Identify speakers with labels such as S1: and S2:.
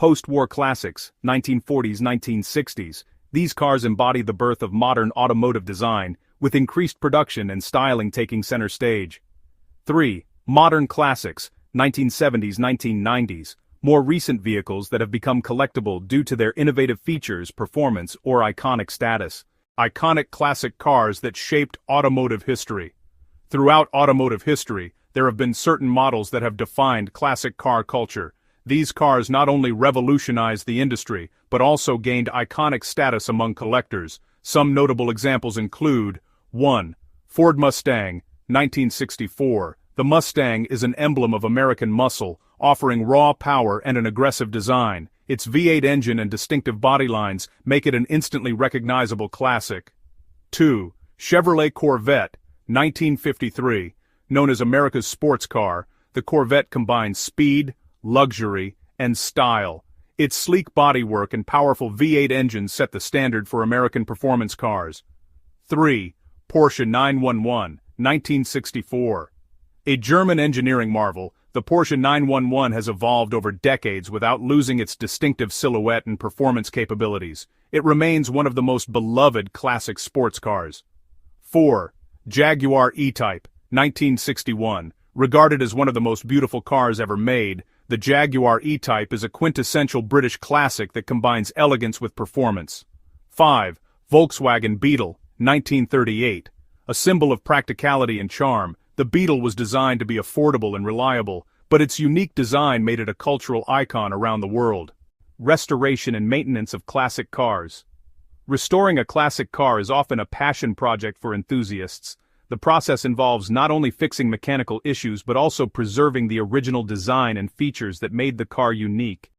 S1: Post-war classics, 1940s, 1960s. These cars embody the birth of modern automotive design, with increased production and styling taking center stage. 3. Modern classics, 1970s, 1990s. More recent vehicles that have become collectible due to their innovative features, performance, or iconic status. Iconic classic cars that shaped automotive history. Throughout automotive history, there have been certain models that have defined classic car culture. These cars not only revolutionized the industry, but also gained iconic status among collectors. Some notable examples include 1. Ford Mustang, 1964. The Mustang is an emblem of American muscle, offering raw power and an aggressive design. Its V8 engine and distinctive body lines make it an instantly recognizable classic. 2. Chevrolet Corvette, 1953. Known as America's sports car, the Corvette combines speed, luxury, and style. Its sleek bodywork and powerful V8 engine set the standard for American performance cars. 3. Porsche 911, 1964. A German engineering marvel, the Porsche 911 has evolved over decades without losing its distinctive silhouette and performance capabilities. It remains one of the most beloved classic sports cars. 4. Jaguar E-Type, 1961. Regarded as one of the most beautiful cars ever made, the Jaguar E-Type is a quintessential British classic that combines elegance with performance. 5. Volkswagen Beetle, 1938. A symbol of practicality and charm, the Beetle was designed to be affordable and reliable, but its unique design made it a cultural icon around the world. Restoration and maintenance of classic cars. Restoring a classic car is often a passion project for enthusiasts. The process involves not only fixing mechanical issues but also preserving the original design and features that made the car unique.